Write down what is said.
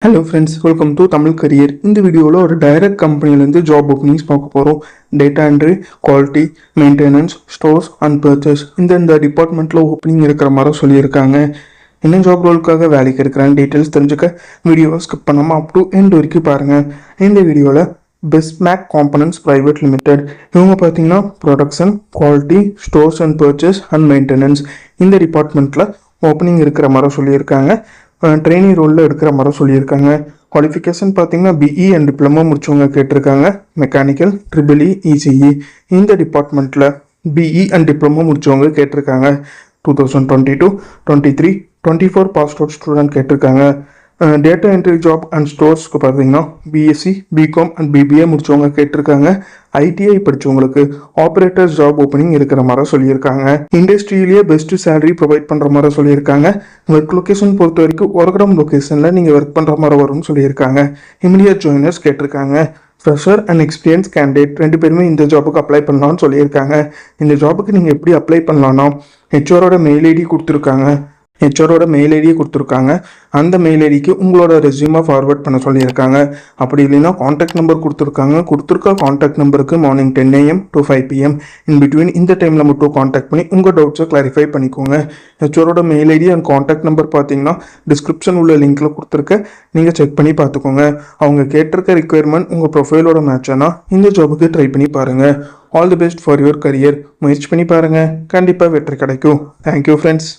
Hello friends, welcome to Tamil career. இந்த வீடியோவில் ஒரு டைரக்ட் கம்பெனிலேருந்து ஜாப் ஓப்பனிங்ஸ் பார்க்க போகிறோம். Data entry, quality, maintenance, stores and purchase இந்த டிபார்ட்மெண்ட்டில் ஓப்பனிங் இருக்கிற மாதிரி சொல்லியிருக்காங்க. என்ன ஜாப் ரோலுக்காக வேலைக்கு இருக்கிறாங்க டீட்டெயில்ஸ் தெரிஞ்சுக்க வீடியோவை ஸ்கிப் பண்ணாமல் அப் டு எண்ட் வரைக்கும் பாருங்கள். இந்த வீடியோவில் பெஸ்மேக் காம்பனன்ட்ஸ் பிரைவேட் லிமிடெட் இவங்க பார்த்தீங்கன்னா production, quality, stores and purchase and maintenance இந்த டிபார்ட்மெண்ட்டில் ஓப்பனிங் இருக்கிற மாதிரி சொல்லியிருக்காங்க. ட்ரெயினிங் ரோலில் எடுக்கிற மாதிரி சொல்லியிருக்காங்க. குவாலிஃபிகேஷன் பார்த்தீங்கன்னா பிஇ அண்ட் டிப்ளமோ முடிச்சவங்க கேட்டிருக்காங்க. மெக்கானிக்கல், ட்ரிபிள்இ, இசிஇ இந்த டிபார்ட்மெண்ட்டில் பிஇ அண்ட் டிப்ளமோ முடிச்சவங்க கேட்டிருக்காங்க. 2022, 23, 24 பாஸ்ட் அவுட் ஸ்டூடெண்ட் கேட்டிருக்காங்க. டேட்டா என்ட்ரி ஜாப் அண்ட் ஸ்டோர்ஸ்க்கு பார்த்தீங்கன்னா பிஎஸ்சி, பிகாம் அண்ட் பிபிஏ முடிச்சவங்க கேட்டிருக்காங்க. ஐடிஐ படித்தவங்களுக்கு ஆப்ரேட்டர்ஸ் ஜாப் ஓப்பனிங் இருக்கிற மாதிரி சொல்லியிருக்காங்க. இண்டஸ்ட்ரியிலேயே பெஸ்ட் சேலரி ப்ரொவைட் பண்ணுற மாதிரி சொல்லியிருக்காங்க. ஒர்க் லொக்கேஷன் பொறுத்த வரைக்கும் ஒரகடம் லொக்கேஷனில் நீங்கள் ஒர்க் பண்ணுற மாதிரி வரும்னு சொல்லியிருக்காங்க. இமிடியட் ஜாயினர்ஸ் கேட்டிருக்காங்க. ஃப்ரெஷர் அண்ட் எக்ஸ்பீரியன்ஸ் கேண்டிடேட் 2 பேருமே இந்த ஜாபுக்கு அப்ளை பண்ணலாம்னு சொல்லியிருக்காங்க. இந்த ஜாபுக்கு நீங்கள் எப்படி அப்ளை பண்ணலாம்னா ஹெச்ஆரோட மெயில் ஐடி கொடுத்துருக்காங்க. ஹெச்ஆரோட மெயில் ஐடியை கொடுத்துருக்காங்க. அந்த மெயில் ஐடிக்கு உங்களோட ரெஸ்யூமை ஃபார்வர்ட் பண்ண சொல்லியிருக்காங்க. அப்படி இல்லைன்னா காண்டாக்ட் நம்பர் கொடுத்துருக்காங்க. கொடுத்துருக்க காண்டாக்ட் நம்பருக்கு morning 10 AM to 5 PM in between இந்த டைமில் மட்டும் காண்டாக்ட் பண்ணி உங்கள் டவுட்ஸை கிளாரிஃபை பண்ணிக்கோங்க. ஹெச்ஆரோட mail ID and contact number பார்த்தீங்கன்னா டிஸ்கிரிப்ஷன் உள்ள லிங்க்கில் கொடுத்துருக்க, நீங்கள் செக் பண்ணி பார்த்துக்கோங்க. அவங்க கேட்டிருக்க ரிக்குயர்மெண்ட் உங்கள் ப்ரொஃபைலோட மேட்சானா இந்த ஜாபுக்கு ட்ரை பண்ணி பாருங்கள். All the best for your career. முயற்சி பண்ணி பாருங்கள், கண்டிப்பாக வெற்றி கிடைக்கும். Thank you friends.